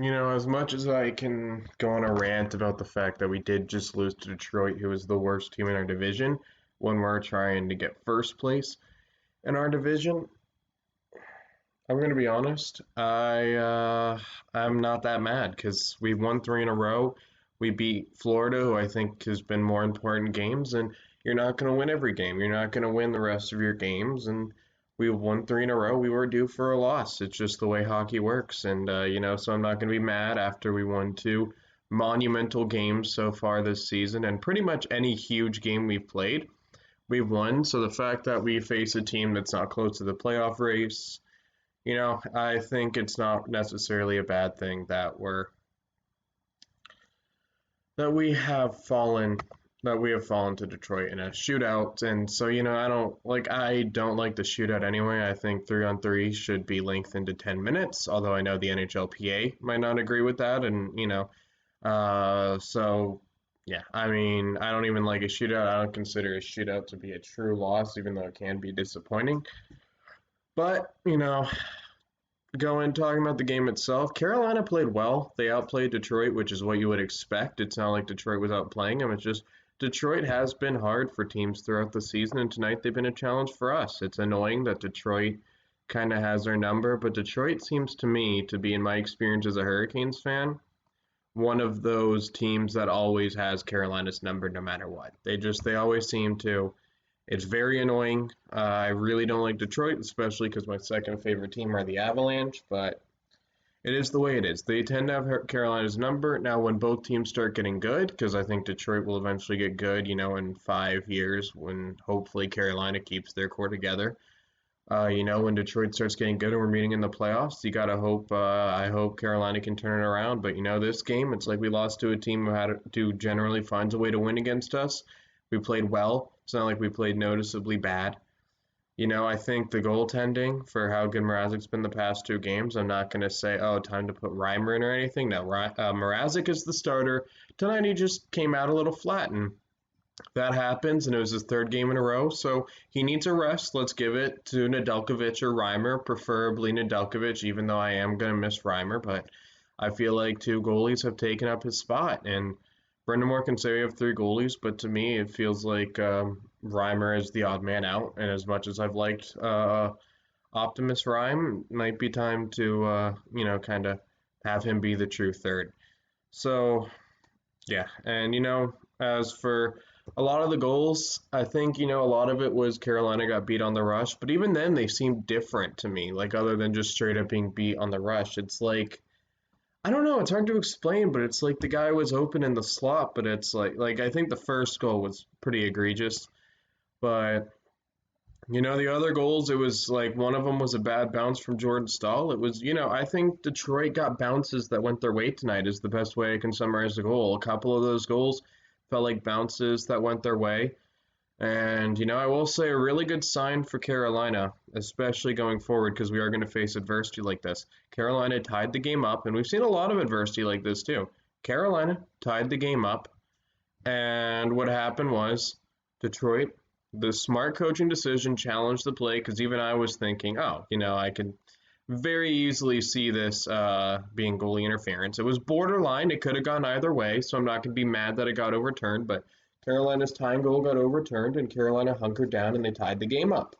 As much as I can go on a rant about the fact that we did just lose to Detroit, who is the worst team in our division, when we're trying to get first place in our division, I'm going to be honest. I'm not that mad because we won three in a row. We beat Florida, who I think has been more important games, and you're not going to win every game. You're not going to win the rest of your games, and we won three in a row. We were due for a loss. It's just the way hockey works, and so I'm not going to be mad after we won two monumental games so far this season, and pretty much any huge game we've played, we've won. So the fact that we face a team that's not close to the playoff race, I think it's not necessarily a bad thing that we have fallen to Detroit in a shootout. And so, I don't like the shootout anyway. I think 3-on-3 should be lengthened to 10 minutes, although I know the NHLPA might not agree with that. And, so yeah, I mean, I don't even like a shootout. I don't consider a shootout to be a true loss, even though it can be disappointing. But, talking about the game itself, Carolina played well. They outplayed Detroit, which is what you would expect. It's not like Detroit was outplaying them. It's just Detroit has been hard for teams throughout the season, and tonight they've been a challenge for us. It's annoying that Detroit kind of has their number, but Detroit seems to me to be, in my experience as a Hurricanes fan, one of those teams that always has Carolina's number no matter what. They always seem to. It's very annoying. I really don't like Detroit, especially because my second favorite team are the Avalanche, but it is the way it is. They tend to have Carolina's number. Now, when both teams start getting good, because I think Detroit will eventually get good, in 5 years when hopefully Carolina keeps their core together. When Detroit starts getting good and we're meeting in the playoffs, you gotta hope. I hope Carolina can turn it around. But this game, it's like we lost to a team who generally finds a way to win against us. We played well. It's not like we played noticeably bad. I think the goaltending for how good Mrazek's been the past two games, I'm not going to say, oh, time to put Reimer in or anything. No, Mrazek is the starter. Tonight he just came out a little flat, and that happens, and it was his third game in a row, so he needs a rest. Let's give it to Nedeljkovic or Reimer, preferably Nedeljkovic, even though I am going to miss Reimer, but I feel like two goalies have taken up his spot, and Brendan Moore can say we have three goalies, but to me it feels like Reimer is the odd man out, and as much as I've liked Optimus Rhyme, might be time to, kind of have him be the true third. So, yeah, and as for a lot of the goals, I think, a lot of it was Carolina got beat on the rush, but even then they seemed different to me, like other than just straight up being beat on the rush. It's like, I don't know, it's hard to explain, but it's like the guy was open in the slot, but it's like I think the first goal was pretty egregious, but the other goals, it was like one of them was a bad bounce from Jordan Stahl. It was, I think Detroit got bounces that went their way tonight, is the best way I can summarize the goal. A couple of those goals felt like bounces that went their way. And, I will say a really good sign for Carolina, especially going forward, because we are going to face adversity like this. Carolina tied the game up, and we've seen a lot of adversity like this too. Carolina tied the game up, and what happened was Detroit, the smart coaching decision, challenged the play because even I was thinking, oh, I could very easily see this being goalie interference. It was borderline. It could have gone either way, so I'm not going to be mad that it got overturned, but Carolina's tying goal got overturned, and Carolina hunkered down and they tied the game up.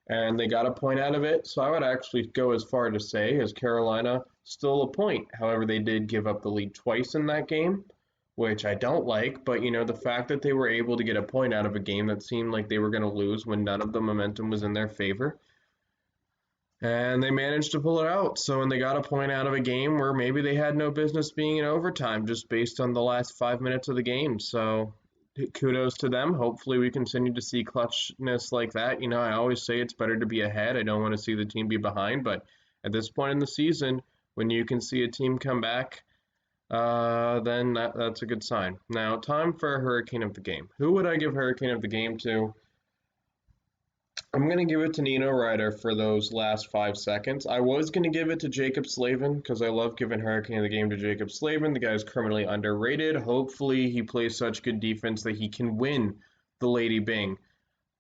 And they got a point out of it, so I would actually go as far to say as Carolina stole a point. However, they did give up the lead twice in that game, which I don't like, but the fact that they were able to get a point out of a game that seemed like they were going to lose when none of the momentum was in their favor, and they managed to pull it out. So when they got a point out of a game where maybe they had no business being in overtime just based on the last 5 minutes of the game. So kudos to them. Hopefully we continue to see clutchness like that. I always say it's better to be ahead. I don't want to see the team be behind, but at this point in the season, when you can see a team come back, then that's a good sign. Now, time for a Hurricane of the game. Who would I give Hurricane of the game to? I'm going to give it to Nino Ryder for those last 5 seconds. I was going to give it to Jacob Slavin because I love giving Hurricane of the game to Jacob Slavin. The guy is criminally underrated. Hopefully he plays such good defense that he can win the Lady Bing.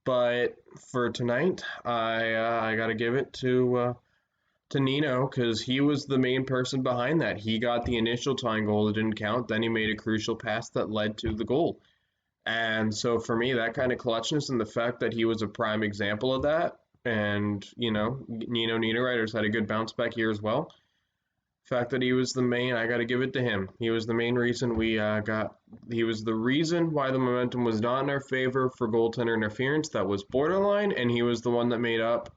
But for tonight, I got to give it to to Nino because he was the main person behind that. He got the initial tying goal that didn't count. Then he made a crucial pass that led to the goal. And so for me, that kind of clutchness and the fact that he was a prime example of that, and Nino Niederreiter's had a good bounce back year as well. The fact that he was the main, I got to give it to him. He was the main reason we got. He was the reason why the momentum was not in our favor for goaltender interference. That was borderline, and he was the one that made up.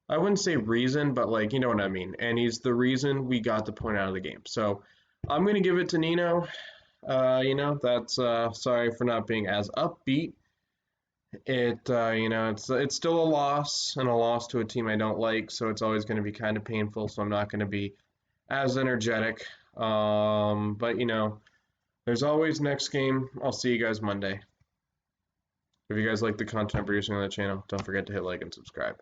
I wouldn't say reason, but like you know what I mean. And he's the reason we got the point out of the game. So I'm gonna give it to Nino. That's sorry for not being as upbeat. It's still a loss and a loss to a team I don't like, so it's always going to be kind of painful. So I'm not going to be as energetic. But there's always next game. I'll see you guys Monday. If you guys like the content I'm producing on the channel, don't forget to hit like and subscribe.